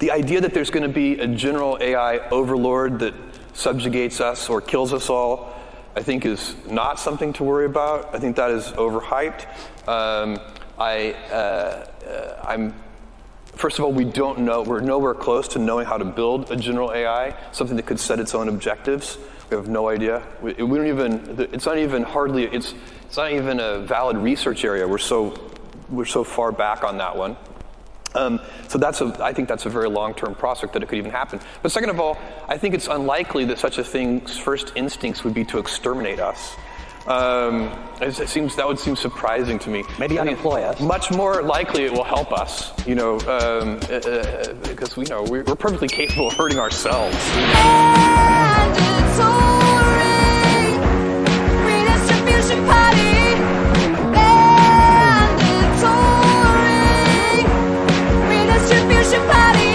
The idea that there's going to be a general AI overlord that subjugates us or kills us all, I think is not something to worry about. I think that is overhyped. First of all, we don't know, we're nowhere close to knowing how to build a general AI, something that could set its own objectives. We have no idea. We don't even, it's not even a valid research area. We're so far back on that one. So I think that's a very long-term prospect that it could even happen. But second of all, I think it's unlikely that such a thing's first instincts would be to exterminate us. That would seem surprising to me. Maybe unemploy us. Much more likely it will help us, because we're perfectly capable of hurting ourselves. Redistribution Party. Redistribution Party.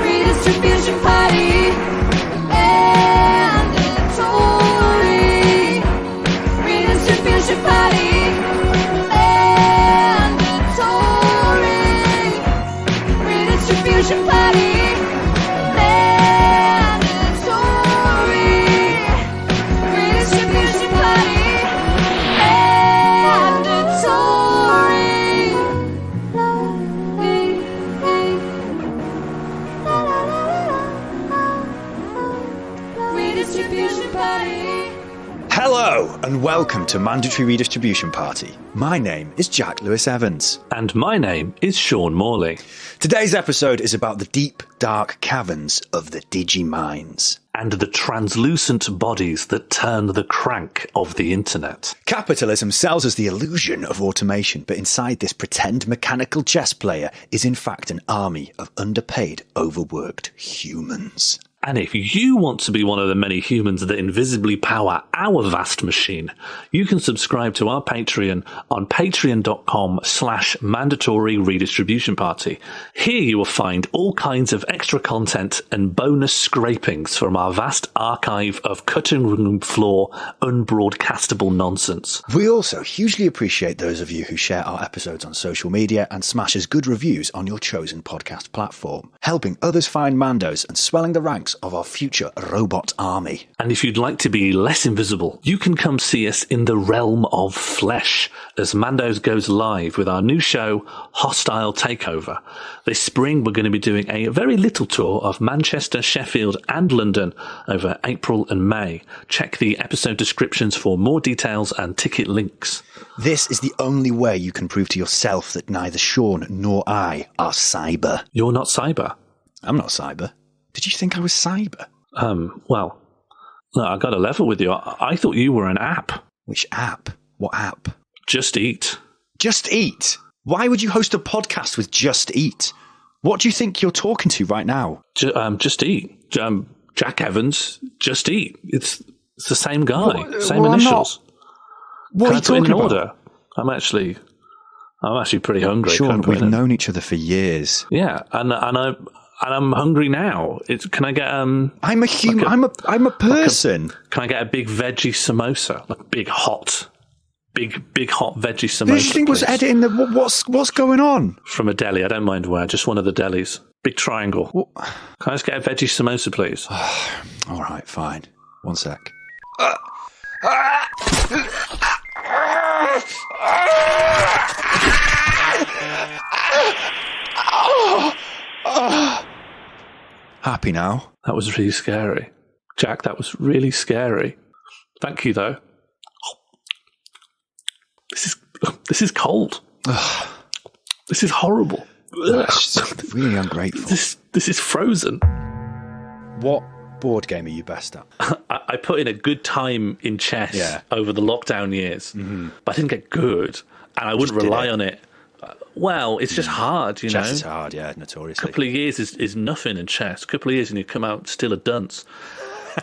Redistribution Party. Redistribution Party. Redistribution Party. Redistribution Party. Redistribution Party. Hello and welcome to Mandatory Redistribution Party. My name is Jack Lewis Evans. And my name is Sean Morley. Today's episode is about the deep, dark caverns of the Digimines. And the translucent bodies that turn the crank of the internet. Capitalism sells us the illusion of automation, but inside this pretend mechanical chess player is in fact an army of underpaid, overworked humans. And if you want to be one of the many humans that invisibly power our vast machine, you can subscribe to our Patreon on patreon.com/mandatory redistribution party. Here you will find all kinds of extra content and bonus scrapings from our vast archive of cutting room floor, unbroadcastable nonsense. We also hugely appreciate those of you who share our episodes on social media and smash us good reviews on your chosen podcast platform, helping others find Mandos and swelling the ranks of our future robot army. And if you'd like to be less invisible, you can come see us in the realm of flesh as Mandos goes live with our new show, Hostile Takeover. This spring, we're going to be doing a very little tour of Manchester, Sheffield and London over April and May. Check the episode descriptions for more details and ticket links. This is the only way you can prove to yourself that neither Sean nor I are cyber. You're not cyber. I'm not cyber. Did you think I was cyber? Well, no, I got a level with you. I thought you were an app. Which app? What app? Just Eat. Just Eat? Why would you host a podcast with Just Eat? What do you think you're talking to right now? Just Eat. Jack Evans, Just Eat. It's the same guy, same initials. What are you talking about? Order? I'm actually pretty hungry. Sean, we've known each other for years. Yeah, and I'm hungry now. Can I get I'm a human. I'm a person. Can I get a big veggie samosa, like big hot veggie samosa? Who do you think was editing the? What's going on? From a deli. I don't mind where. Just one of the delis. Big triangle. What? Can I just get a veggie samosa, please? All right, fine. One sec. Happy now? That was really scary. Jack, that was really scary. Thank you, though. This is cold. This is horrible. That's really ungrateful. This is frozen. What board game are you best at? I put in a good time in chess over the lockdown years, but I didn't get good, and I wouldn't rely on it. Well, it's just hard, you know. Chess is hard, yeah, notoriously. A couple of years is nothing in chess. A couple of years and you come out still a dunce.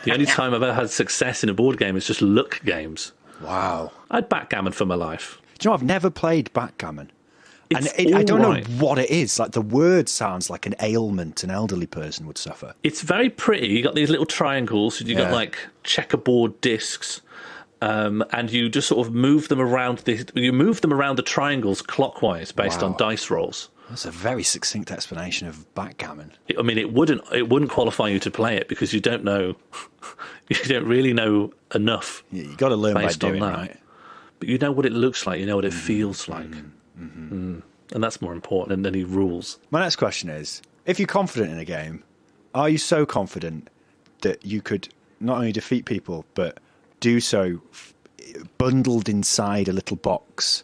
The only time I've ever had success in a board game is just luck games. Wow. I'd backgammon for my life. Do you know, I've never played backgammon. I don't know what it is. Like, the word sounds like an ailment an elderly person would suffer. It's very pretty. You got these little triangles. You got like checkerboard discs. and you just sort of move them around the triangles clockwise based on dice rolls. That's a very succinct explanation of backgammon. I mean, it wouldn't qualify you to play it because you don't know, you don't really know enough. Yeah, you got to learn by based on doing, that. right? But you know what it looks like, you know what it feels like, and that's more important than any rules. My next question is: if you're confident in a game, are you so confident that you could not only defeat people but do so bundled inside a little box,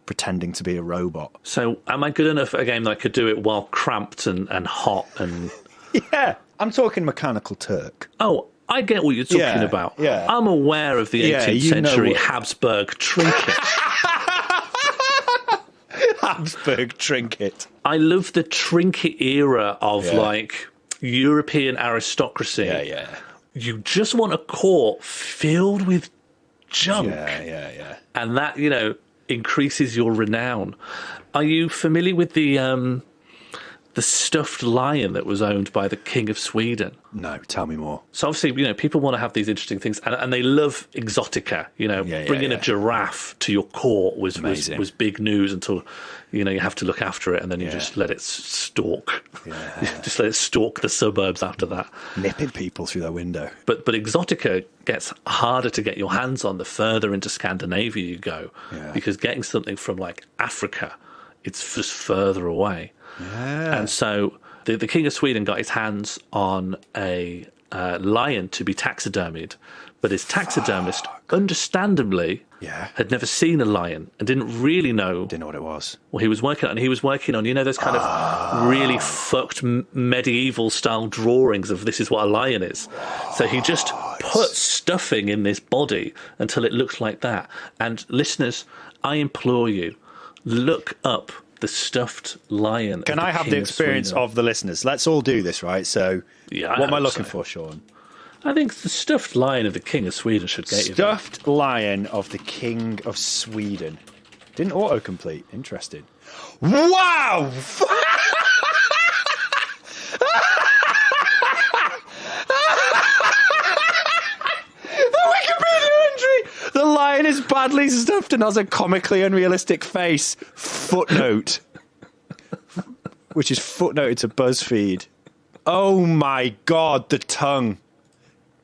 pretending to be a robot? So, am I good enough at a game that I could do it while cramped and hot and? Yeah, I'm talking Mechanical Turk. Oh, I get what you're talking about. Yeah. I'm aware of the 18th century Habsburg trinket. Habsburg trinket. I love the trinket era of like European aristocracy. Yeah. You just want a court filled with junk. Yeah. And that, increases your renown. Are you familiar with the stuffed lion that was owned by the King of Sweden? No, tell me more. So obviously, people want to have these interesting things, and they love exotica. Bringing a giraffe to your court was big news until, you have to look after it, and then you just let it stalk. Yeah. Just let it stalk the suburbs after that. Nipping people through their window. But exotica gets harder to get your hands on the further into Scandinavia you go, because getting something from like Africa, it's just further away. Yeah. And so the King of Sweden got his hands on a lion to be taxidermied, but his taxidermist, understandably, had never seen a lion and didn't really know. Didn't know what it was. Well, he was working on, those kind of really fucked medieval style drawings of this is what a lion is. So he just put stuffing in this body until it looked like that. And listeners, I implore you, look up the stuffed lion. Can I have the experience of the listeners? Let's all do this, right? So, what am I looking for, Sean? I think the stuffed lion of the King of Sweden should get you. Stuffed lion of the King of Sweden. Didn't autocomplete. Interesting. Wow! The lion is badly stuffed and has a comically unrealistic face. Footnote. Which is footnoted to BuzzFeed. Oh my God, the tongue.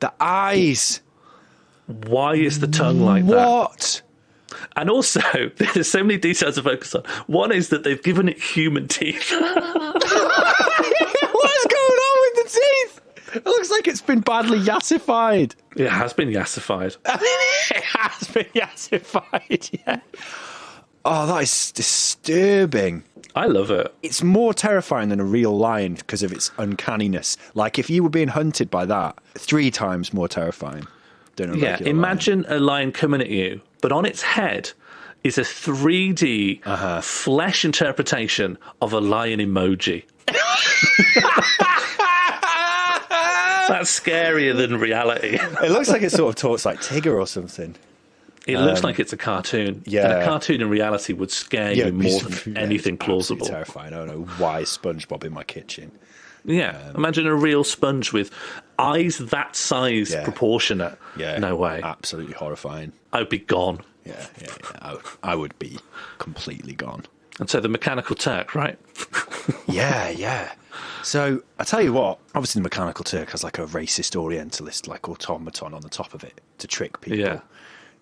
The eyes. Why is the tongue like that? What? And also, there's so many details to focus on. One is that they've given it human teeth. What is going on with the teeth? It looks like it's been badly yassified. It has been yassified. It has been yassified, yeah. Oh, that is disturbing. I love it. It's more terrifying than a real lion because of its uncanniness. Like, if you were being hunted by that, 3 times more terrifying than a regular imagine a lion coming at you, but on its head is a 3D flesh interpretation of a lion emoji. That's scarier than reality. It looks like it sort of talks like Tigger or something. It looks like it's a cartoon. Yeah. And a cartoon in reality would scare you more than anything plausible. Terrifying. I don't know why SpongeBob in my kitchen. Yeah. Imagine a real sponge with eyes that size proportionate. Yeah. No way. Absolutely horrifying. I would be gone. Yeah. I would be completely gone. And so the Mechanical Turk, right? Yeah. So, I tell you what, obviously the Mechanical Turk has like a racist Orientalist, like automaton on the top of it to trick people. Yeah.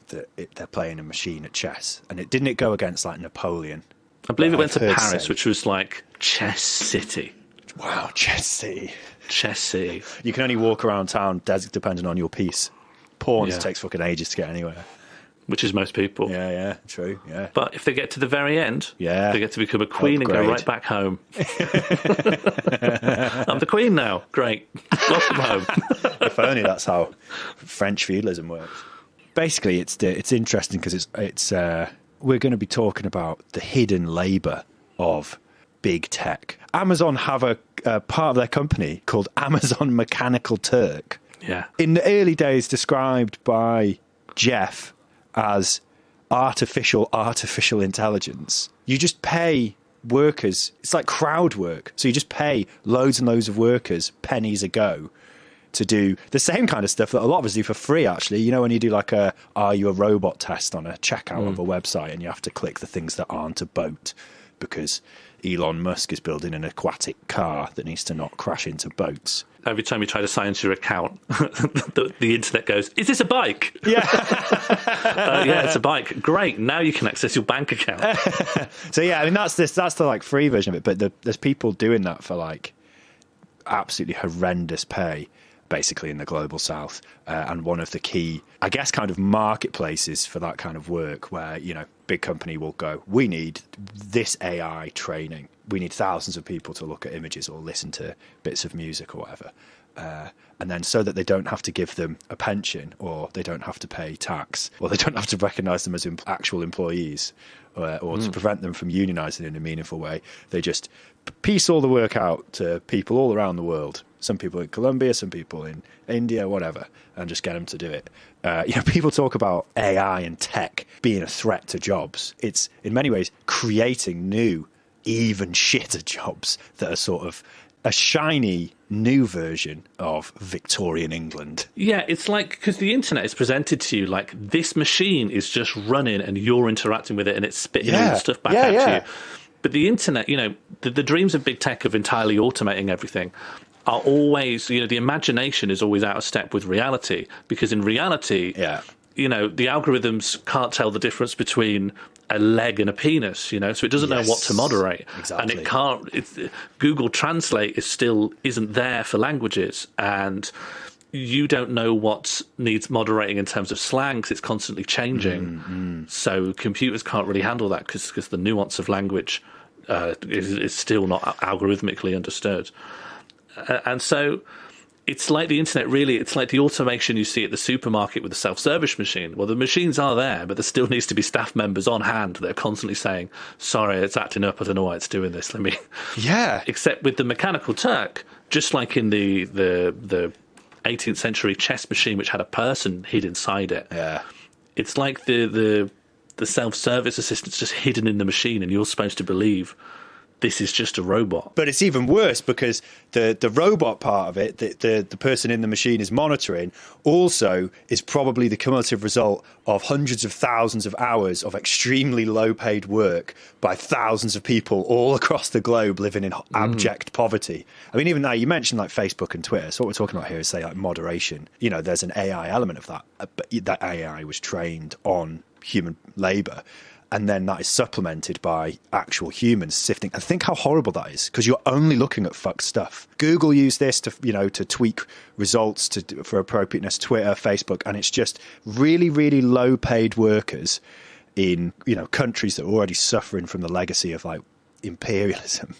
They're playing a machine at chess. And didn't it go against like Napoleon? I believe it went to Paris, which was like Chess City. Wow, Chess City. Chess City. You can only walk around town depending on your piece. Pawns takes fucking ages to get anywhere. Which is most people. Yeah, true, yeah. But if they get to the very end, they get to become a queen and go right back home. I'm the queen now. Great. Welcome home. If only that's how French feudalism works. Basically, it's interesting because it's we're going to be talking about the hidden labour of big tech. Amazon have a part of their company called Amazon Mechanical Turk. Yeah. In the early days, described by Jeff as artificial intelligence. You just pay workers. It's like crowd work. So you just pay loads and loads of workers pennies a go, to do the same kind of stuff that a lot of us do for free, actually. You know, when you do like are you a robot test on a checkout of a website, and you have to click the things that aren't a boat because Elon Musk is building an aquatic car that needs to not crash into boats. Every time you try to sign into your account, the internet goes, is this a bike? Yeah. Yeah, it's a bike. Great. Now you can access your bank account. So, yeah, I mean, that's the like free version of it. But there's people doing that for like absolutely horrendous pay, basically, in the global south. And one of the key, I guess, kind of marketplaces for that kind of work where, you know, big company will go, we need this AI training. We need thousands of people to look at images or listen to bits of music or whatever. And then so that they don't have to give them a pension, or they don't have to pay tax, or they don't have to recognise them as actual employees, or to prevent them from unionising in a meaningful way, they just piece all the work out to people all around the world. Some people in Colombia, some people in India, whatever, and just get them to do it. You know, people talk about AI and tech being a threat to jobs. It's in many ways creating new, even shitter jobs that are sort of a shiny new version of Victorian England. Yeah, it's like, because the internet is presented to you like this machine is just running and you're interacting with it and it's spitting all the stuff back at you. But the internet, you know, the dreams of big tech of entirely automating everything are always, you know, the imagination is always out of step with reality, because in reality, you know, the algorithms can't tell the difference between a leg and a penis, you know, so it doesn't know what to moderate. Exactly. And it can't, Google Translate isn't there for languages, and you don't know what needs moderating in terms of slang because it's constantly changing. So computers can't really handle that because the nuance of language is still not algorithmically understood. And so it's like the internet, really, it's like the automation you see at the supermarket with the self-service machine. Well, the machines are there, but there still needs to be staff members on hand that are constantly saying, sorry, it's acting up, I don't know why it's doing this, let me... Yeah. Except with the Mechanical Turk, just like in the 18th century chess machine, which had a person hid inside it. Yeah. It's like the self-service assistant's just hidden in the machine, and you're supposed to believe this is just a robot. But it's even worse because the robot part of it, the person in the machine is monitoring, also is probably the cumulative result of hundreds of thousands of hours of extremely low-paid work by thousands of people all across the globe living in abject poverty. I mean, even now, you mentioned like Facebook and Twitter, so what we're talking about here is, say, like moderation. You know, there's an AI element of that, but that AI was trained on human labour. And then that is supplemented by actual humans sifting. And think how horrible that is, because you're only looking at fucked stuff. Google used this to, you know, to tweak results for appropriateness, Twitter, Facebook, and it's just really, really low-paid workers in, you know, countries that are already suffering from the legacy of like imperialism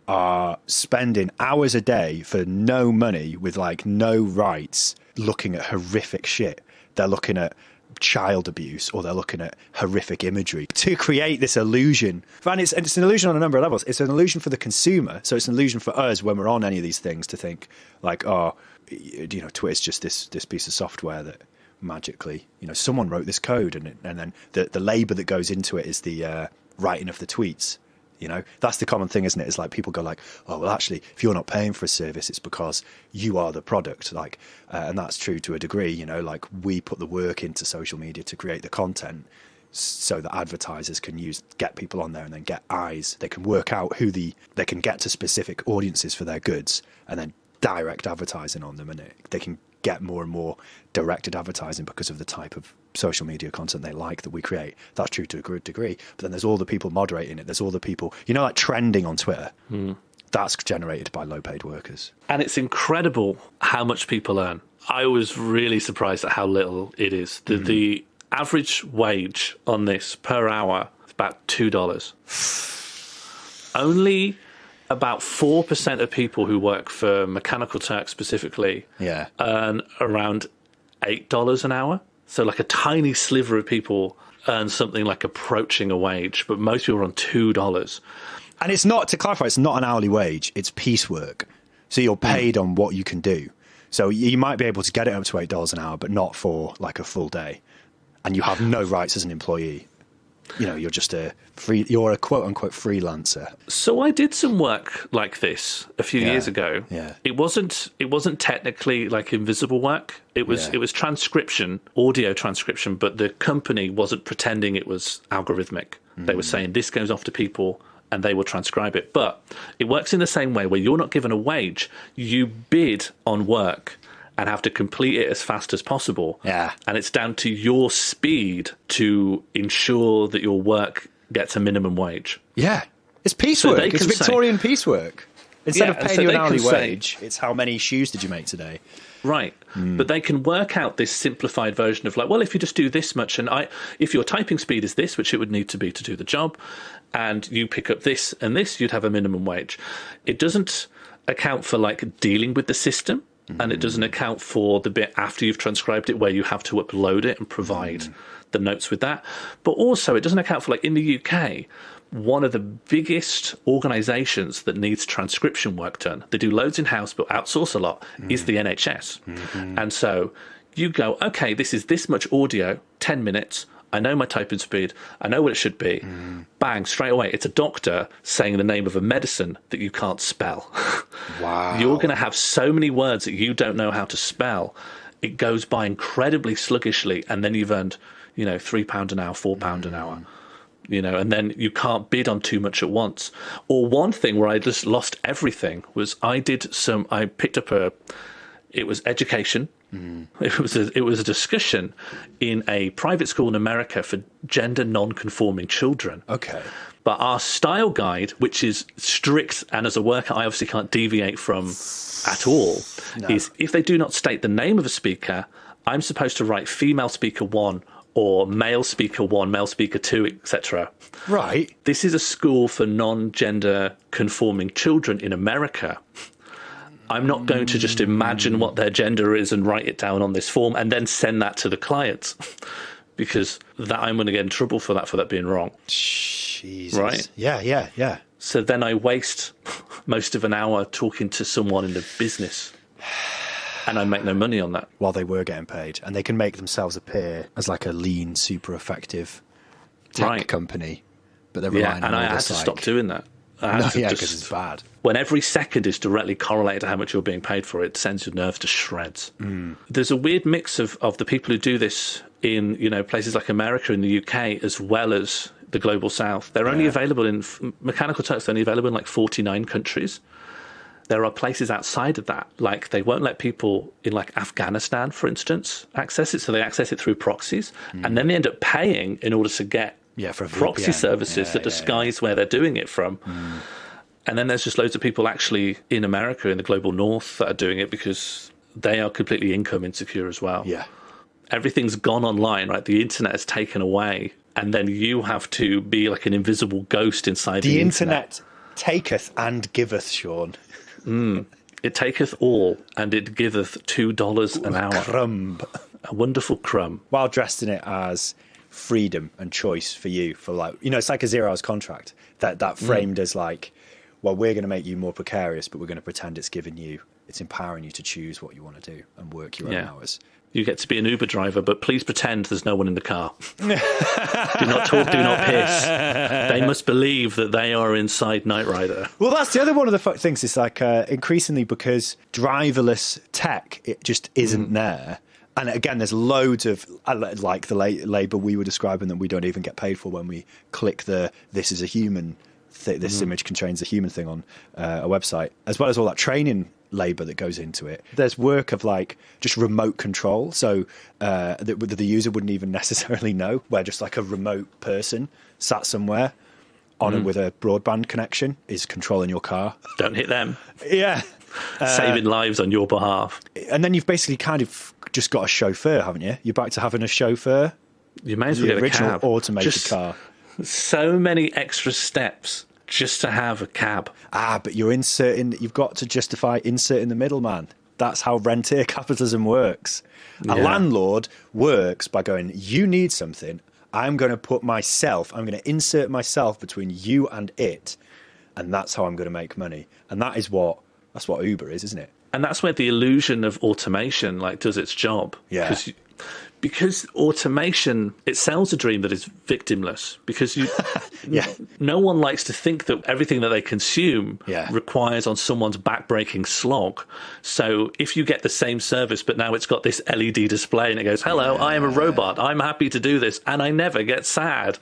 are spending hours a day for no money with like no rights, looking at horrific shit. They're looking at child abuse, or they're looking at horrific imagery to create this illusion. And it's an illusion on a number of levels. It's an illusion for the consumer, so it's an illusion for us when we're on any of these things to think like, oh, you know, Twitter's just this piece of software that magically, you know, someone wrote this code, and then the labor that goes into it is the writing of the tweets. You know, that's the common thing, isn't it? It's like people go like, oh, well, actually, if you're not paying for a service, it's because you are the product. Like, and that's true to a degree, you know, like we put the work into social media to create the content so that advertisers can get people on there and then get eyes. They can work out they can get to specific audiences for their goods and then direct advertising on them. And they can get more and more directed advertising because of the type of social media content they like that we create. That's true to a good degree. But then there's all the people moderating it. There's all the people, you know, like trending on Twitter. That's generated by low-paid workers. And it's incredible how much people earn. I was really surprised at how little it is. The average wage on this per hour is about $2. Only about 4% of people who work for Mechanical Turk specifically earn around $8 an hour. So like a tiny sliver of people earn something like approaching a wage, but most people are on $2. And it's not, to clarify, it's not an hourly wage, it's piecework. So you're paid on what you can do. So you might be able to get it up to $8 an hour, but not for like a full day. And you have no rights as an employee. you're just you're a quote unquote freelancer. So I did some work like this a few years ago. Yeah. It wasn't technically like invisible work. It was transcription, audio transcription, but the company wasn't pretending it was algorithmic. They were saying this goes off to people and they will transcribe it. But it works in the same way where you're not given a wage. You bid on work and have to complete it as fast as possible. Yeah. And it's down to your speed to ensure that your work gets a minimum wage. Yeah. It's piecework. they It's can Victorian piecework. Instead of and paying so you an they can hourly say- wage, it's how many shoes did you make today? Right. But they can work out this simplified version of like, well, if you just do this much, and if your typing speed is this, which it would need to be to do the job, and you pick up this and this, you'd have a minimum wage. It doesn't account for like dealing with the system, and it doesn't account for the bit after you've transcribed it where you have to upload it and provide the notes with that. But also it doesn't account for like in the UK, one of the biggest organisations that needs transcription work done, they do loads in-house but outsource a lot, is the NHS. And so you go, okay, this is this much audio, 10 minutes, I know my typing speed, I know what it should be. Bang, straight away, it's a doctor saying the name of a medicine that you can't spell. Wow. You're going to have so many words that you don't know how to spell. It goes by incredibly sluggishly, and then you've earned, £3 an hour, £4 an hour. And then you can't bid on too much at once. Or one thing where I just lost everything was I picked up it was education. It was a discussion in a private school in America for gender non-conforming children. Okay. But our style guide, which is strict, and as a worker I obviously can't deviate from at all, is if they do not state the name of a speaker, I'm supposed to write female speaker 1 or male speaker 1, male speaker 2, etc. Right. This is a school for non-gender conforming children in America. I'm not going to just imagine what their gender is and write it down on this form and then send that to the clients, because I'm going to get in trouble for that being wrong. Jesus. Right? Yeah. So then I waste most of an hour talking to someone in the business, and I make no money on that. While they were getting paid. And they can make themselves appear as like a lean, super effective tech company. But they're relying on and all I had this, to like... stop doing that. Because it's bad. When every second is directly correlated to how much you're being paid for, it sends your nerves to shreds. There's a weird mix of the people who do this in places like America and the UK as well as the global south. They're only available in mechanical turks. They're only available in like 49 countries. There are places outside of that, like they won't let people in like Afghanistan, for instance, access it. So they access it through proxies, and then they end up paying in order to get for a proxy VPN. services that disguise where they're doing it from. And then there's just loads of people actually in America, in the global north, that are doing it because they are completely income insecure as well. Yeah. Everything's gone online, right? The internet is taken away, and then you have to be like an invisible ghost inside the internet taketh and giveth, Sean. It taketh all, and it giveth $2 an hour. Crumb. A wonderful crumb. While dressed in it as freedom and choice for you, for like, it's like a 0 hours contract that framed as like, well, we're going to make you more precarious, but we're going to pretend it's empowering you to choose what you want to do and work your own hours. You get to be an Uber driver, but please pretend there's no one in the car. Do not talk, do not piss. They must believe that they are inside Knight Rider. Well, that's the other one of the things. It's like increasingly because driverless tech, it just isn't there. And again, there's loads of, like the labour we were describing that we don't even get paid for when we click this is a human, this image contains a human thing on a website, as well as all that training labour that goes into it. There's work of like just remote control, so the user wouldn't even necessarily know, where just like a remote person sat somewhere on with a broadband connection is controlling your car. Don't hit them. Yeah. Saving lives on your behalf. And then you've basically kind of just got a chauffeur, haven't you? You're back to having a chauffeur. You may as well get a original cab. automated car. So many extra steps just to have a cab. But you've got to justify inserting the middleman. That's how rentier capitalism works. A landlord works by going, you need something, I'm going to insert myself between you and it, and that's how I'm going to make money. And that's what Uber is, isn't it? And that's where the illusion of automation does its job. Yeah. because automation, it sells a dream that is victimless, because no one likes to think that everything that they consume requires on someone's back-breaking slog. So if you get the same service, but now it's got this LED display and it goes, hello, I am a robot, I'm happy to do this, and I never get sad.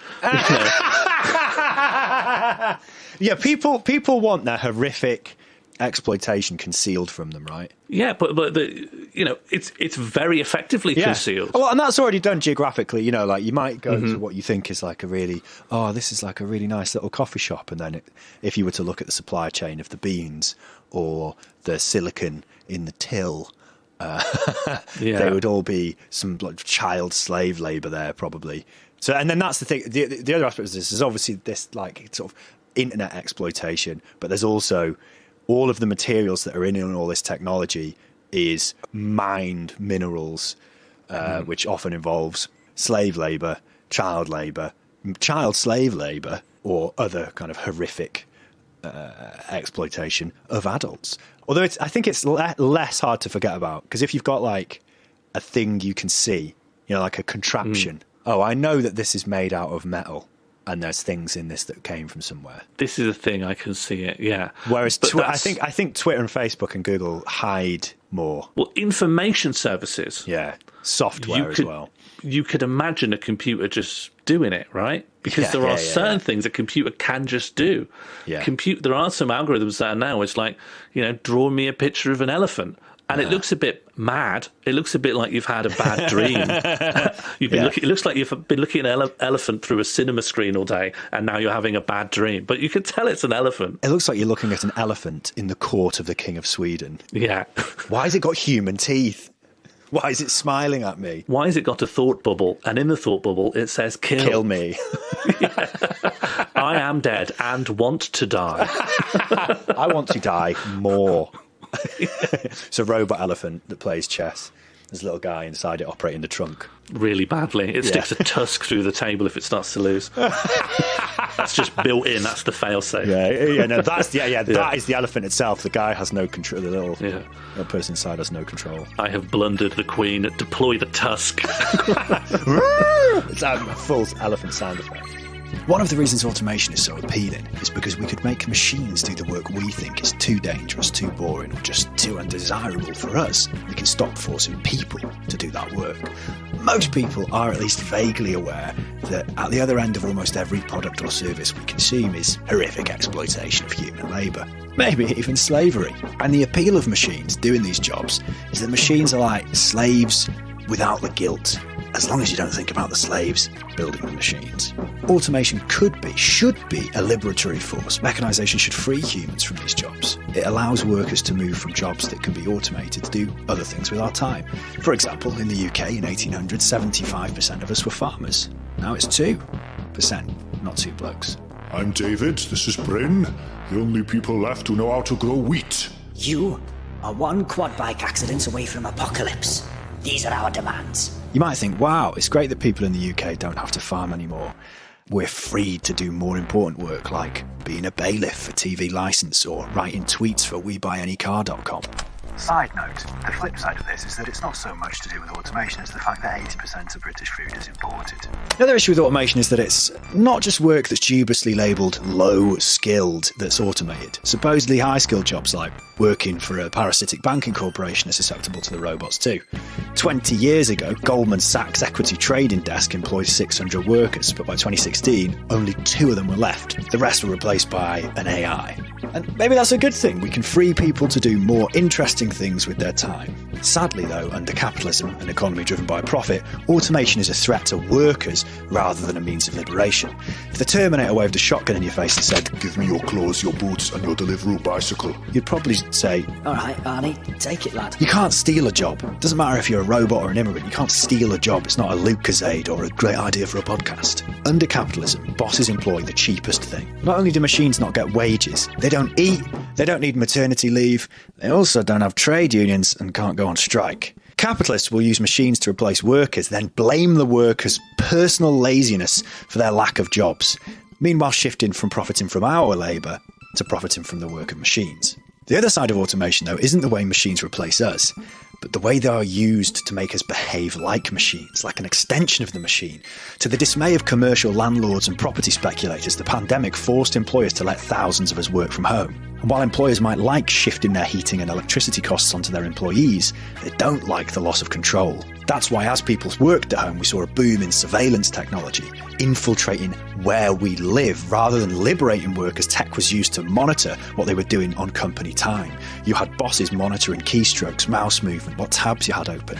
Yeah, people want their horrific exploitation concealed from them, right? Yeah, but it's very effectively concealed. Well, and that's already done geographically. Like you might go to what you think is like this is like a really nice little coffee shop, and then if you were to look at the supply chain of the beans or the silicon in the till, there would all be some child slave labour there probably. So, and then that's the thing. The other aspect of this is obviously this like sort of internet exploitation, but there's also all of the materials that are in all this technology is mined minerals, which often involves slave labour, child slave labour, or other kind of horrific exploitation of adults. Although I think it's less hard to forget about, because if you've got like a thing you can see, like a contraption. Oh, I know that this is made out of metal, and there's things in this that came from somewhere. This is a thing, I can see it, yeah. Whereas I think Twitter and Facebook and Google hide more. Well, information services. Yeah, software as well. You could imagine a computer just doing it, right? Because there are certain things a computer can just do. Yeah. There are some algorithms that are now, it's like, draw me a picture of an elephant. And it looks a bit mad. It looks a bit like you've had a bad dream. It looks like you've been looking at an elephant through a cinema screen all day, and now you're having a bad dream. But you can tell it's an elephant. It looks like you're looking at an elephant in the court of the King of Sweden. Yeah. Why has it got human teeth? Why is it smiling at me? Why has it got a thought bubble? And in the thought bubble, it says, kill me. I am dead and want to die. I want to die more. It's a robot elephant that plays chess. There's a little guy inside it operating the trunk. Really badly. It sticks a tusk through the table if it starts to lose. That's just built in. That's the fail-safe. That is the elephant itself. The guy has no control. The little person inside has no control. I have blundered the queen. Deploy the tusk. It's a full elephant sound effect. One of the reasons automation is so appealing is because we could make machines do the work we think is too dangerous, too boring, or just too undesirable for us. We can stop forcing people to do that work. Most people are at least vaguely aware that at the other end of almost every product or service we consume is horrific exploitation of human labour. Maybe even slavery. And the appeal of machines doing these jobs is that machines are like slaves without the guilt, as long as you don't think about the slaves building the machines. Automation should be a liberatory force. Mechanisation should free humans from these jobs. It allows workers to move from jobs that can be automated to do other things with our time. For example, in the UK in 1800, 75% of us were farmers. Now it's 2%, not 2 blokes. I'm David, this is Bryn, the only people left who know how to grow wheat. You are one quad bike accident away from apocalypse. These are our demands. You might think, wow, it's great that people in the UK don't have to farm anymore. We're free to do more important work like being a bailiff for TV licence or writing tweets for WeBuyAnyCar.com. Side note, the flip side of this is that it's not so much to do with automation as the fact that 80% of British food is imported. The other issue with automation is that it's not just work that's dubiously labelled low-skilled that's automated. Supposedly high-skilled jobs like working for a parasitic banking corporation are susceptible to the robots too. 20 years ago, Goldman Sachs' equity trading desk employed 600 workers, but by 2016, only 2 of them were left. The rest were replaced by an AI. And maybe that's a good thing. We can free people to do more interesting things with their time. Sadly, though, under capitalism, an economy driven by profit, automation is a threat to workers rather than a means of liberation. If the Terminator waved a shotgun in your face and said, "Give me your clothes, your boots, and your Deliveroo bicycle," you'd probably say, "All right, Arnie, take it, lad." You can't steal a job. It doesn't matter if you're a robot or an immigrant. You can't steal a job. It's not a Lucozade or a great idea for a podcast. Under capitalism, bosses employ the cheapest thing. Not only do machines not get wages, they don't eat, they don't need maternity leave, they also don't have trade unions and can't go on strike. Capitalists will use machines to replace workers, then blame the workers' personal laziness for their lack of jobs, meanwhile shifting from profiting from our labour to profiting from the work of machines. The other side of automation, though, isn't the way machines replace us. but the way they are used to make us behave like machines, like an extension of the machine. To the dismay of commercial landlords and property speculators, the pandemic forced employers to let thousands of us work from home. And while employers might like shifting their heating and electricity costs onto their employees, they don't like the loss of control. That's why as people worked at home, we saw a boom in surveillance technology, infiltrating where we live rather than liberating workers. Tech was used to monitor what they were doing on company time. You had bosses monitoring keystrokes, mouse movement, what tabs you had open.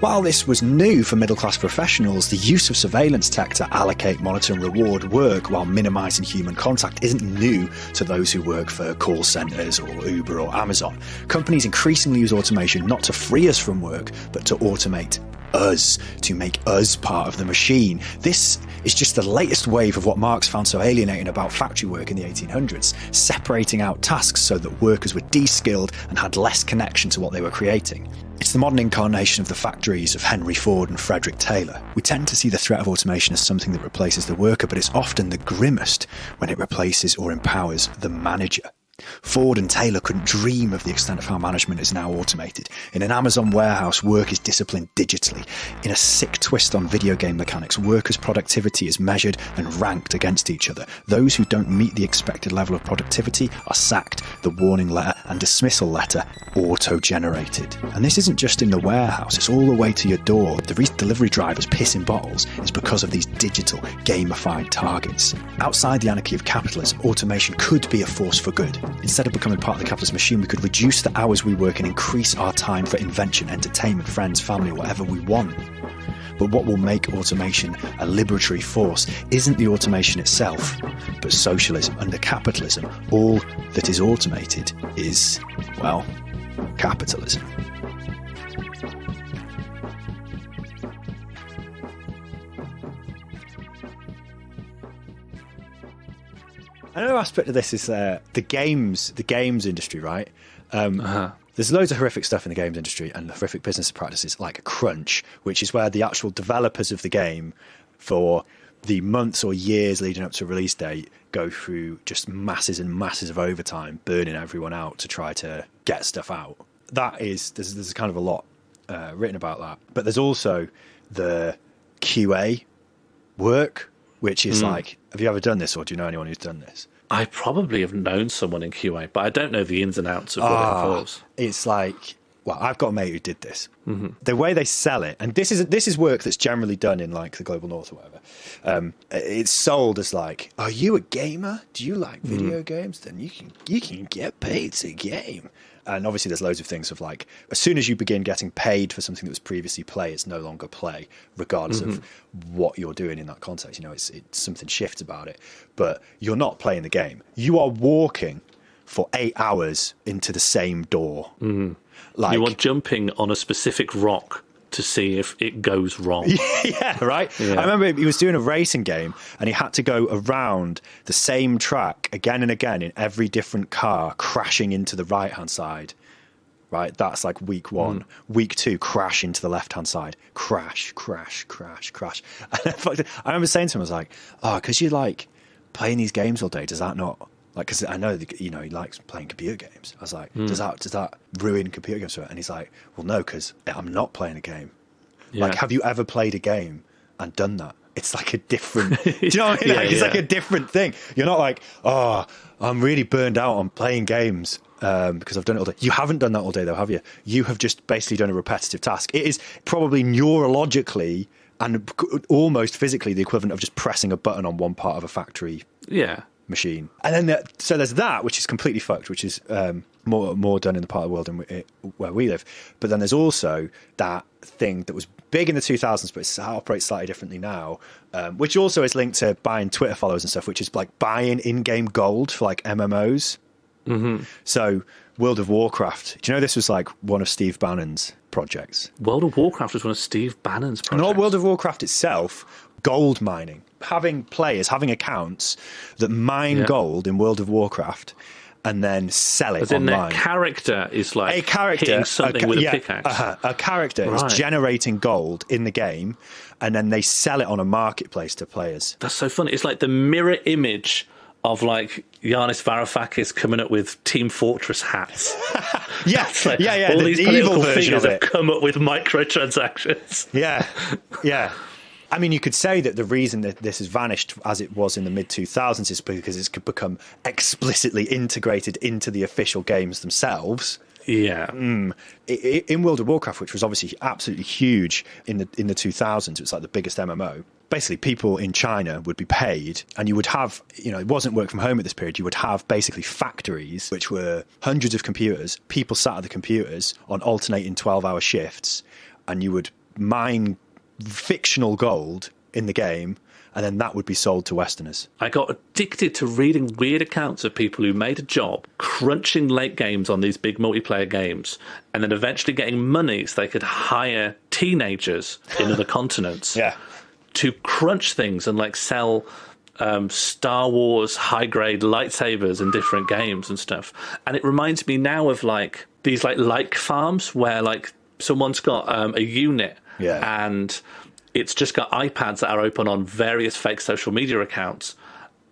While this was new for middle-class professionals, the use of surveillance tech to allocate, monitor and reward work while minimising human contact isn't new to those who work for call centres or Uber or Amazon. Companies increasingly use automation not to free us from work, but to automate us, to make us part of the machine. This is just the latest wave of what Marx found so alienating about factory work in the 1800s, separating out tasks so that workers were de-skilled and had less connection to what they were creating. It's the modern incarnation of the factories of Henry Ford and Frederick Taylor. We tend to see the threat of automation as something that replaces the worker, but it's often the grimmest when it replaces or empowers the manager. Ford and Taylor couldn't dream of the extent of how management is now automated. In an Amazon warehouse, work is disciplined digitally. In a sick twist on video game mechanics, workers' productivity is measured and ranked against each other. Those who don't meet the expected level of productivity are sacked, the warning letter and dismissal letter auto-generated. And this isn't just in the warehouse, it's all the way to your door. The reason delivery drivers piss in bottles is because of these digital, gamified targets. Outside the anarchy of capitalism, automation could be a force for good. Instead of becoming part of the capitalist machine, we could reduce the hours we work and increase our time for invention, entertainment, friends, family, whatever we want. But what will make automation a liberatory force isn't the automation itself, but socialism. Under capitalism, all that is automated is, well, capitalism. Another aspect of this is the games industry, right? There's loads of horrific stuff in the games industry and horrific business practices like crunch, which is where the actual developers of the game for the months or years leading up to release date go through just masses and masses of overtime, burning everyone out to try to get stuff out. There's kind of a lot written about that. But there's also the QA work, which is like, have you ever done this, or do you know anyone who's done this? I probably have known someone in QA, but I don't know the ins and outs of what it involves. It's like, well, I've got a mate who did this. Mm-hmm. The way they sell it, and this is work that's generally done in like the global north or whatever. It's sold as like, are you a gamer? Do you like video games? Then you can get paid to game. And obviously there's loads of things of like, as soon as you begin getting paid for something that was previously play, it's no longer play, regardless of what you're doing in that context. You know, it's something shifts about it. But you're not playing the game. You are walking for 8 hours into the same door. Mm-hmm. Like, you are jumping on a specific rock to see if it goes wrong. Yeah, right? Yeah. I remember he was doing a racing game and he had to go around the same track again and again in every different car, crashing into the right-hand side. Right? That's like week 1. Week 2, crash into the left-hand side. Crash, crash, crash, crash. And I remember saying to him, I was like, oh, because you like playing these games all day, does that not... Like, because I know, he likes playing computer games. I was like, does that ruin computer games for it? And he's like, well, no, because I'm not playing a game. Yeah. Like, have you ever played a game and done that? It's like a different, do you know what I mean? It's like a different thing. You're not like, oh, I'm really burned out on playing games because I've done it all day. You haven't done that all day though, have you? You have just basically done a repetitive task. It is probably neurologically and almost physically the equivalent of just pressing a button on one part of a factory. Yeah. Machine. And then so there's that, which is completely fucked, which is more done in the part of the world where we live. But then there's also that thing that was big in the 2000s, but it operates slightly differently now, which also is linked to buying Twitter followers and stuff, which is like buying in-game gold for like MMOs. Mm-hmm. So World of Warcraft, do you know this was like one of Steve Bannon's projects? World of Warcraft was one of Steve Bannon's projects. And not World of Warcraft itself, gold mining. Having accounts that mine gold in World of Warcraft and then sell it online. Their character is like hitting something with a pickaxe. A character is generating gold in the game and then they sell it on a marketplace to players. That's so funny. It's like the mirror image of like Giannis Varoufakis coming up with Team Fortress hats. Yeah, It's like yeah, all the these evil political version figures of have it. come up with microtransactions. Yeah, yeah. I mean, you could say that the reason that this has vanished as it was in the mid-2000s is because it's become explicitly integrated into the official games themselves. Yeah. In World of Warcraft, which was obviously absolutely huge in the 2000s, it was like the biggest MMO. Basically, people in China would be paid, and you would have, it wasn't work from home at this period. You would have basically factories, which were hundreds of computers, people sat at the computers on alternating 12-hour shifts, and you would mine fictional gold in the game, and then that would be sold to Westerners. I got addicted to reading weird accounts of people who made a job crunching late games on these big multiplayer games and then eventually getting money so they could hire teenagers in other continents to crunch things and like sell Star Wars high-grade lightsabers in different games and stuff. And it reminds me now of like these like farms where like someone's got a unit and it's just got iPads that are open on various fake social media accounts,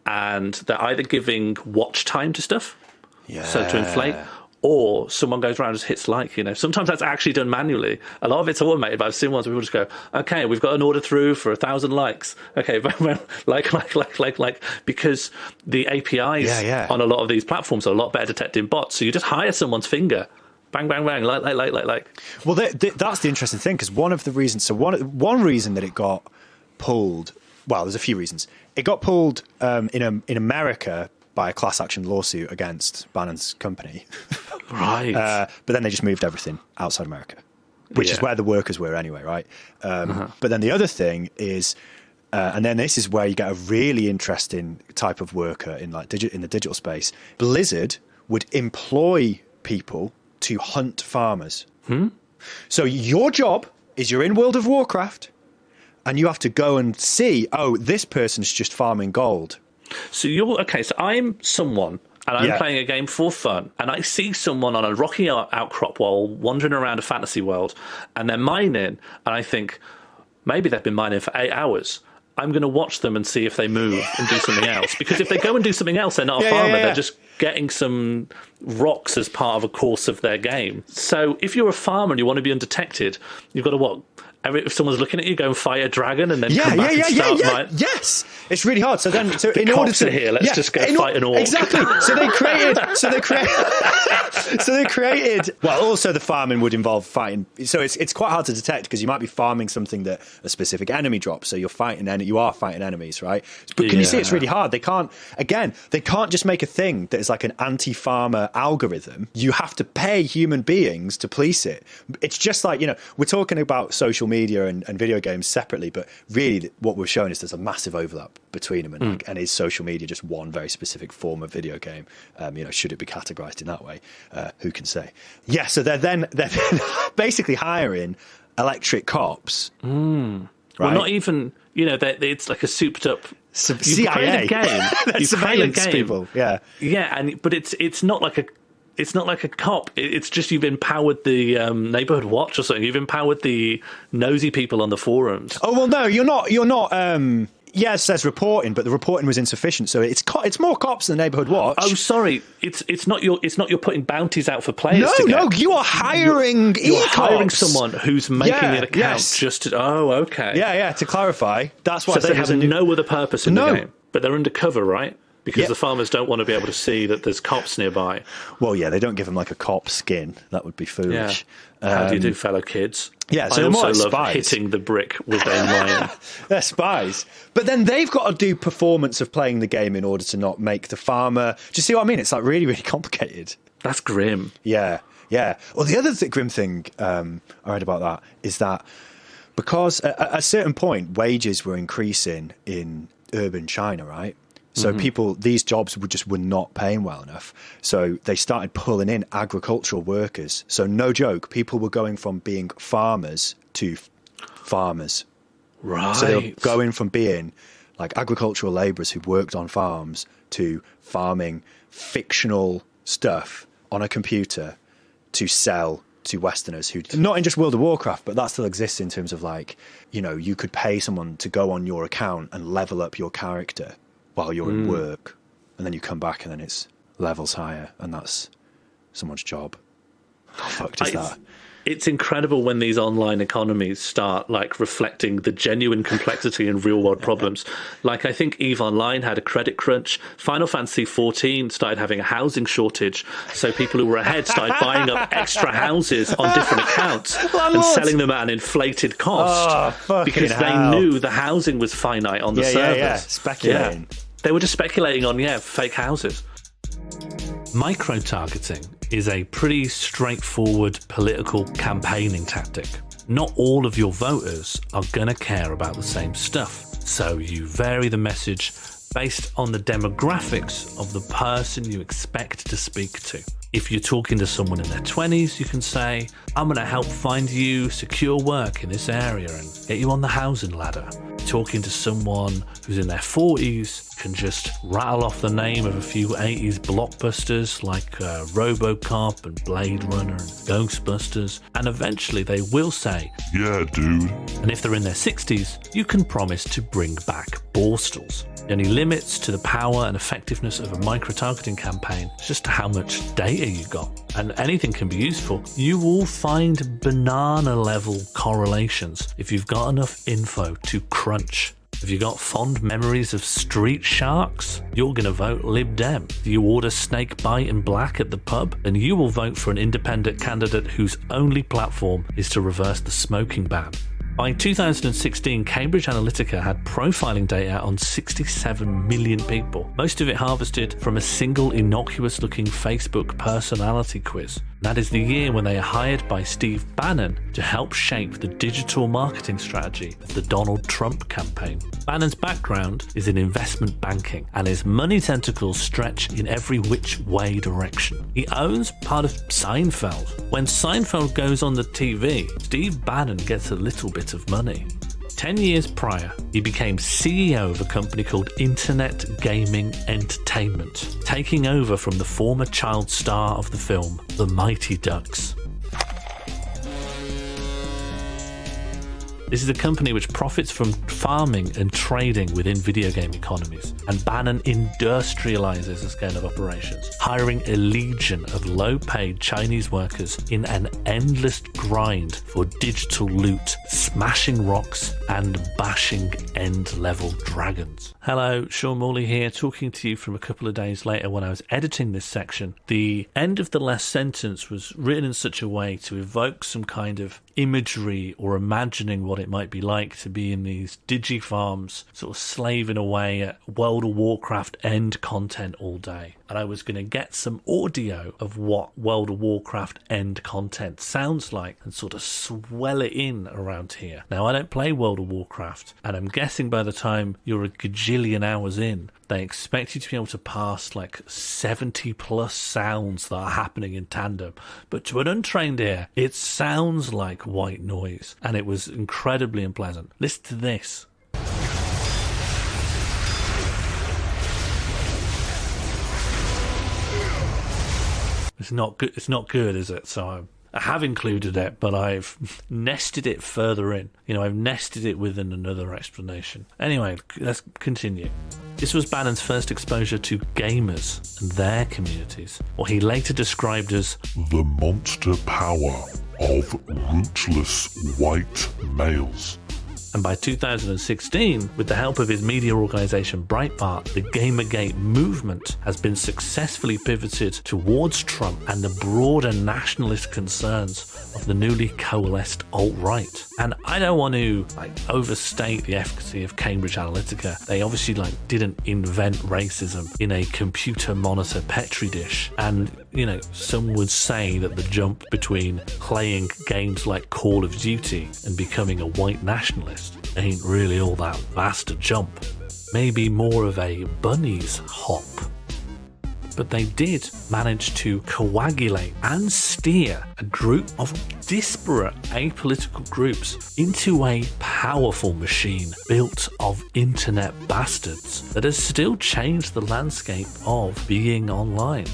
and they're either giving watch time to stuff, so to inflate, or someone goes around and just hits like. Sometimes that's actually done manually. A lot of it's automated, but I've seen ones where people just go, okay, we've got an order through for 1,000 likes. Okay, like, because the APIs on a lot of these platforms are a lot better detecting bots. So you just hire someone's finger. Bang, bang, bang, like. Well, that's the interesting thing, because one of the reasons, one reason that it got pulled, well, there's a few reasons. It got pulled in America by a class action lawsuit against Bannon's company. Right. But then they just moved everything outside America, which is where the workers were anyway, right? But then the other thing is, and then this is where you get a really interesting type of worker in in the digital space. Blizzard would employ people to hunt farmers. So your job is you're in World of Warcraft and you have to go and see, this person's just farming gold. So so I'm someone and I'm playing a game for fun, and I see someone on a rocky outcrop while wandering around a fantasy world, and they're mining, and I think, maybe they've been mining for 8 hours. I'm going to watch them and see if they move and do something else. Because if they go and do something else, they're not a farmer. They're just getting some rocks as part of a course of their game. So if you're a farmer and you want to be undetected, you've got to if someone's looking at you, go and fight a dragon and then come back and start. Yes, it's really hard. So the in order to here, let's just go fight an orc. Exactly. So they created. Well, also the farming would involve fighting. So it's quite hard to detect because you might be farming something that a specific enemy drops. So you are fighting enemies, right? But can you see it's really hard? They can't just make a thing that is like an anti-farmer algorithm. You have to pay human beings to police it. It's just like, we're talking about social media and video games separately, but really what we're showing is there's a massive overlap between them, and is social media just one very specific form of video game? Should it be categorized in that way? Who can say? Yeah, so they're then basically hiring electric cops. Right? Well, not even, it's like a souped up CIA game. Surveillance people. Yeah, but it's not like a. It's not like a cop. It's just you've empowered the neighborhood watch or something. You've empowered the nosy people on the forums. Oh well, no, you're not. It says reporting, but the reporting was insufficient. So it's more cops than neighborhood watch. Oh, sorry. It's not you're putting bounties out for players. No, you are hiring. You're hiring someone who's making an account just to. Oh, okay. Yeah. To clarify, that's why. So they have no other purpose in the game, but they're undercover, right? Because the farmers don't want to be able to see that there's cops nearby. Well, they don't give them like a cop skin. That would be foolish. Yeah. How do you do, fellow kids? Yeah, so I also love spies. hitting the brick with their mine. They're spies. But then they've got to do performance of playing the game in order to not make the farmer... Do you see what I mean? It's like really, really complicated. That's grim. Yeah. Well, the other grim thing I read about that is that because at a certain point, wages were increasing in urban China, right? So these jobs were not paying well enough. So they started pulling in agricultural workers. So no joke, people were going from being farmers to farmers. Right. So they were going from being like agricultural labourers who worked on farms to farming fictional stuff on a computer to sell to Westerners who, not in just World of Warcraft, but that still exists in terms of like, you could pay someone to go on your account and level up your character while you're in work, and then you come back and then it's levels higher, and that's someone's job. How fucked is that? It's incredible when these online economies start like reflecting the genuine complexity and real world problems. Like I think EVE Online had a credit crunch. Final Fantasy 14 started having a housing shortage. So people who were ahead started buying up extra houses on different accounts and selling them at an inflated cost because they knew the housing was finite on the servers. Yeah, speculating. Yeah. They were just speculating on, fake houses. Micro-targeting is a pretty straightforward political campaigning tactic. Not all of your voters are going to care about the same stuff, so you vary the message based on the demographics of the person you expect to speak to. If you're talking to someone in their 20s, you can say, I'm going to help find you secure work in this area and get you on the housing ladder. Talking to someone who's in their 40s, can just rattle off the name of a few 80s blockbusters like RoboCop and Blade Runner and Ghostbusters, and eventually they will say, Yeah, dude. and if they're in their 60s, you can promise to bring back Borstals. The only limits to the power and effectiveness of a micro-targeting campaign is just how much data you got. And anything can be useful. You will find banana-level correlations if you've got enough info to crunch. If you got fond memories of street sharks, you're going to vote Lib Dem. If you order snake bite and black at the pub, then you will vote for an independent candidate whose only platform is to reverse the smoking ban. By 2016, Cambridge Analytica had profiling data on 67 million people, most of it harvested from a single innocuous-looking Facebook personality quiz. That is the year when they are hired by Steve Bannon to help shape the digital marketing strategy of the Donald Trump campaign. Bannon's background is in investment banking, and his money tentacles stretch in every which way direction. He owns part of Seinfeld. When Seinfeld goes on the TV, Steve Bannon gets a little bit of money. 10 years prior, he became CEO of a company called Internet Gaming Entertainment, taking over from the former child star of the film, The Mighty Ducks. This is a company which profits from farming and trading within video game economies, and Bannon industrializes the scale of operations, hiring a legion of low-paid Chinese workers in an endless grind for digital loot, smashing rocks and bashing end-level dragons. Hello, Sean Morley here, talking to you from a couple of days later when I was editing this section. The end of the last sentence was written in such a way to evoke some kind of imagery or imagining what it might be like to be in these digi-farms, sort of slaving away at World of Warcraft end content all day. And I was going to get some audio of what World of Warcraft end content sounds like and sort of swell it in around here. Now, I don't play World of Warcraft, and I'm guessing by the time you're a gajillion hours in, they expect you to be able to pass like 70 plus sounds that are happening in tandem. But to an untrained ear, it sounds like white noise, and it was incredibly unpleasant. Listen to this. It's not good. It's not good, is it? So I have included it, but I've nested it further in. I've nested it within another explanation. Anyway, let's continue. This was Bannon's first exposure to gamers and their communities, what he later described as The monster power of rootless white males. And by 2016, with the help of his media organisation Breitbart, the Gamergate movement has been successfully pivoted towards Trump and the broader nationalist concerns of the newly coalesced alt-right. And I don't want to overstate the efficacy of Cambridge Analytica. They obviously didn't invent racism in a computer monitor petri dish. And some would say that the jump between playing games like Call of Duty and becoming a white nationalist ain't really all that vast a jump. Maybe more of a bunny's hop. But they did manage to coagulate and steer a group of disparate apolitical groups into a powerful machine built of internet bastards that has still changed the landscape of being online.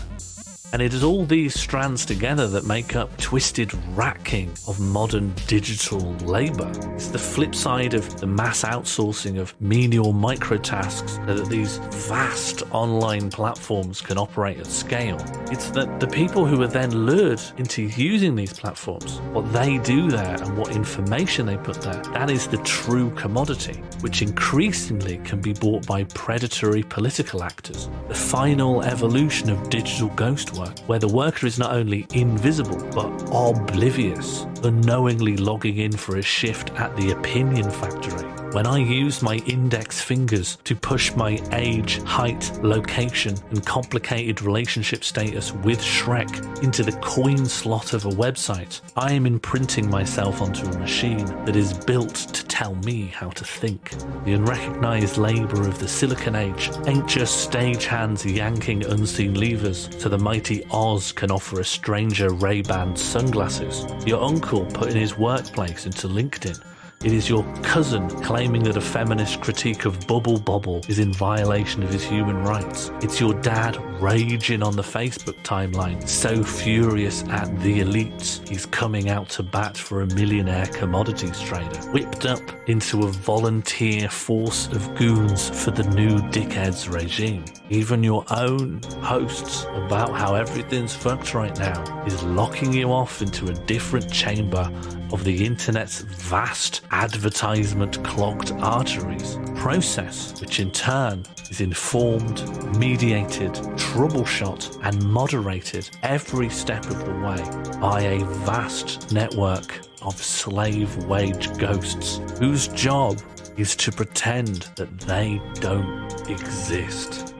And it is all these strands together that make up twisted rat king of modern digital labour. It's the flip side of the mass outsourcing of menial microtasks so that these vast online platforms can operate at scale. It's that the people who are then lured into using these platforms, what they do there and what information they put there, that is the true commodity, which increasingly can be bought by predatory political actors. The final evolution of digital ghost work, where the worker is not only invisible but oblivious, unknowingly logging in for a shift at the opinion factory. When I used my index fingers to push my age, height, location, and complicated relationship status with Shrek into the coin slot of a website, I am imprinting myself onto a machine that is built to tell me how to think. The unrecognized labor of the Silicon Age ain't just stagehands yanking unseen levers so the mighty Oz can offer a stranger Ray-Ban sunglasses. Your uncle putting his workplace into LinkedIn. It is your cousin claiming that a feminist critique of Bubble Bobble is in violation of his human rights. It's your dad raging on the Facebook timeline, so furious at the elites he's coming out to bat for a millionaire commodities trader, whipped up into a volunteer force of goons for the new dickheads regime. Even your own hosts about how everything's fucked right now is locking you off into a different chamber of the internet's vast advertisement-clogged arteries, process which in turn is informed, mediated, troubleshot and moderated every step of the way by a vast network of slave wage ghosts whose job is to pretend that they don't exist.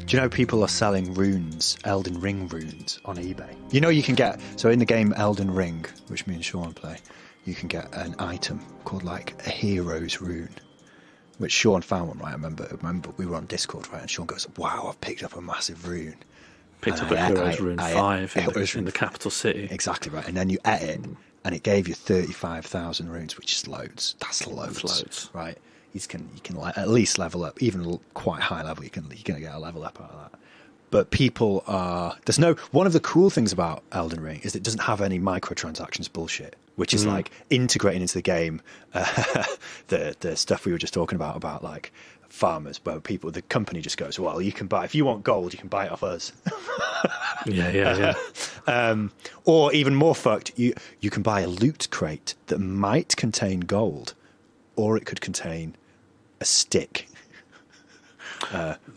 Do you know people are selling runes, Elden Ring runes, on eBay? You know you can get, so in the game Elden Ring, which me and Sean play, you can get an item called like a hero's rune, which Sean found one, right? I remember we were on Discord, right? And Sean goes, wow, I've picked up a massive rune. Picked up a hero's rune 5 in the capital city. Exactly right. And then you ate it, and it gave you 35,000 runes, which is loads. That's loads. Right? You can at least level up, even quite high level. You're gonna get a level up out of that. But people are one of the cool things about Elden Ring is it doesn't have any microtransactions bullshit, which is like integrating into the game the stuff we were just talking about like farmers, where the company just goes, well, you can buy, if you want gold, you can buy it off us. Yeah. Or even more fucked, you can buy a loot crate that might contain gold, or it could contain a stick.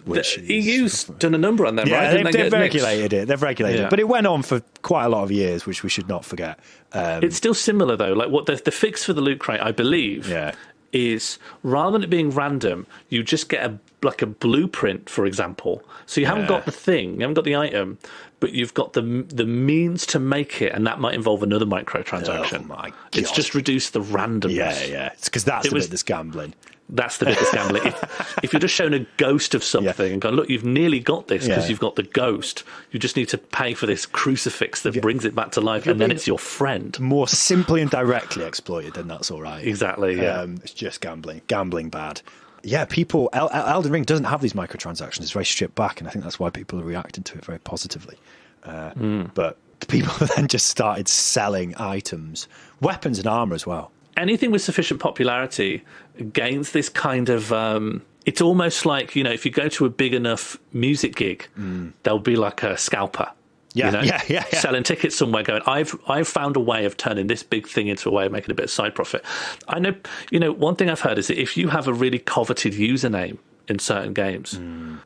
Which the EU's done a number on them, right? They've regulated it. They've regulated it, but it went on for quite a lot of years, which we should not forget. It's still similar though. Like what the fix for the loot crate, I believe, is rather than it being random, you just get a blueprint, for example. So you haven't got the thing, you haven't got the item, but you've got the means to make it, and that might involve another microtransaction. Oh my God. It's just reduced the randomness. Yeah. It's because that's the bit that's gambling. That's the bit that's gambling. If you're just shown a ghost of something and go, look, you've nearly got this because you've got the ghost. You just need to pay for this crucifix that brings it back to life, and then it's your friend. More simply and directly exploited, then that's all right. Exactly, yeah. It's just gambling. Gambling bad. Yeah, people... Elden Ring doesn't have these microtransactions. It's very stripped back, and I think that's why people are reacting to it very positively. But the people then just started selling items, weapons and armour as well. Anything with sufficient popularity gains this kind of... it's almost like, if you go to a big enough music gig, there'll be like a scalper. Selling tickets somewhere going, I've found a way of turning this big thing into a way of making a bit of side profit. I know, one thing I've heard is that if you have a really coveted username in certain games,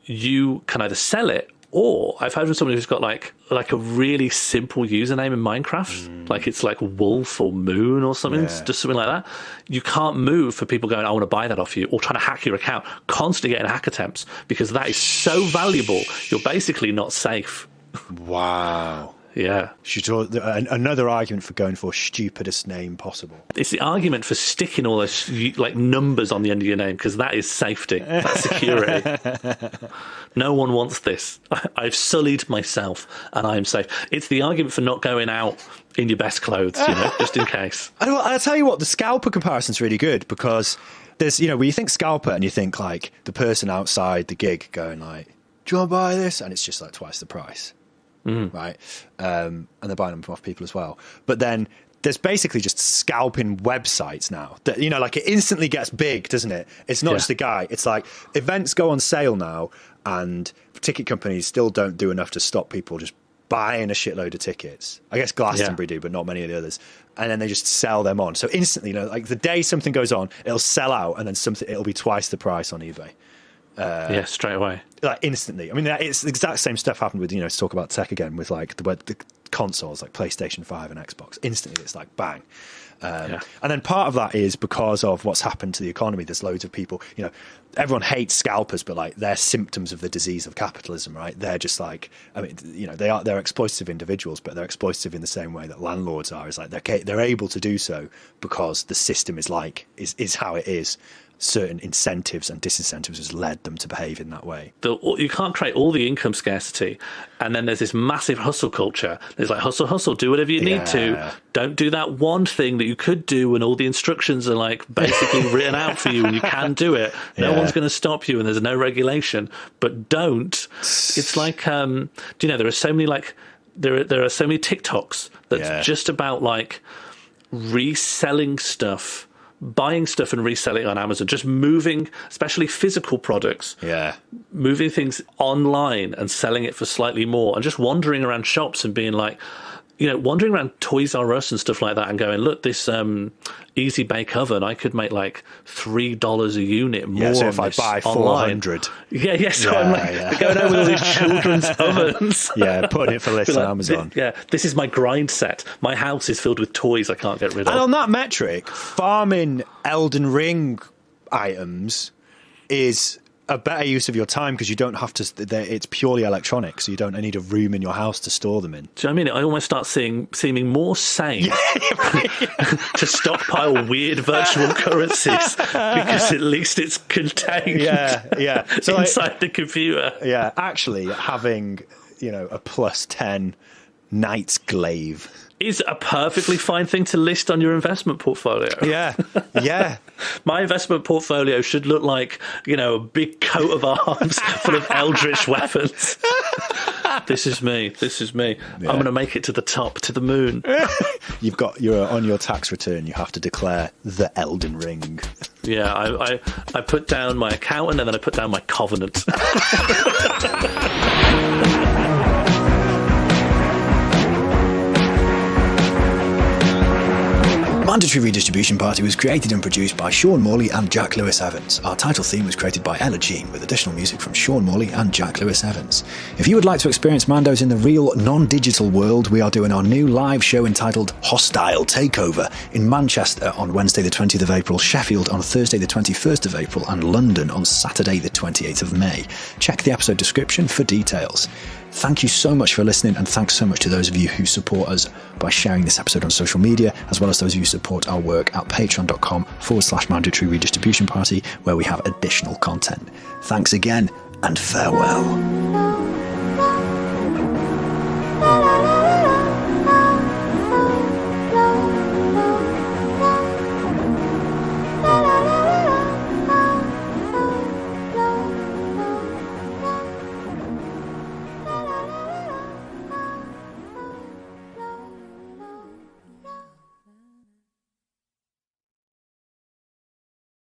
you can either sell it, or I've heard from somebody who's got like a really simple username in Minecraft, like it's like Wolf or Moon or something, just something like that. You can't move for people going, I want to buy that off you, or trying to hack your account, constantly getting hack attempts, because that is so valuable. You're basically not safe. Wow. Yeah. Another argument for going for stupidest name possible. It's the argument for sticking all those like numbers on the end of your name, because that is safety. That's security. No one wants this. I've sullied myself and I'm safe. It's the argument for not going out in your best clothes, just in case. I'll tell you what, the scalper comparison's really good, because there's, when you think scalper and you think like the person outside the gig going like, do you want to buy this? And it's just like twice the price. Right? And they're buying them off people as well. But then there's basically just scalping websites now that, like it instantly gets big, doesn't it? It's not just a guy. It's like events go on sale now and ticket companies still don't do enough to stop people just buying a shitload of tickets. I guess Glastonbury do, but not many of the others. And then they just sell them on. So instantly, like the day something goes on, it'll sell out and then it'll be twice the price on eBay. Straight away. Like instantly. I mean, it's the exact same stuff happened with, to talk about tech again, with like the consoles like PlayStation 5 and Xbox. Instantly, it's like bang. And then part of that is because of what's happened to the economy. There's loads of people, everyone hates scalpers, but like they're symptoms of the disease of capitalism, right? They're just like, they're exploitative individuals, but they're exploitative in the same way that landlords are. It's like they're able to do so because the system is how it is. Certain incentives and disincentives has led them to behave in that way. You can't create all the income scarcity, and then there's this massive hustle culture. There's like hustle, do whatever you need to. Don't do that one thing that you could do when all the instructions are like basically written out for you and you can do it. No one's going to stop you and there's no regulation. But don't. It's like, there are so many there are so many TikToks that's just about like reselling stuff. Buying stuff and reselling on Amazon, just moving, especially physical products, moving things online and selling it for slightly more, and just wandering around shops and being like, wandering around Toys R Us and stuff like that and going, look, this easy bake oven, I could make like $3 a unit more. So if I buy 400. So I'm like going over all these children's ovens. Putting it for list on Amazon. This is my grind set. My house is filled with toys I can't get rid of. And on that metric, farming Elden Ring items is a better use of your time, because you don't have to. It's purely electronic, so you don't need a room in your house to store them in. Do you know what I mean? I almost start seeming more sane to stockpile weird virtual currencies, because at least it's contained. So inside the computer. Actually having a +10 Knight's Glaive is a perfectly fine thing to list on your investment portfolio. My investment portfolio should look like, a big coat of arms full of eldritch weapons. This is me. I'm going to make it to the top, to the moon. You're on your tax return, you have to declare the Elden Ring. I put down my accountant and then I put down my covenant. Mandatory Redistribution Party was created and produced by Sean Morley and Jack Lewis Evans. Our title theme was created by Ella Jean, with additional music from Sean Morley and Jack Lewis Evans. If you would like to experience Mandos in the real, non-digital world, we are doing our new live show entitled Hostile Takeover in Manchester on Wednesday the 20th of April, Sheffield on Thursday the 21st of April, and London on Saturday the 28th of May. Check the episode description for details. Thank you so much for listening, and thanks so much to those of you who support us by sharing this episode on social media, as well as those of you who support our work at patreon.com/mandatory redistribution party, where we have additional content. Thanks again, and farewell.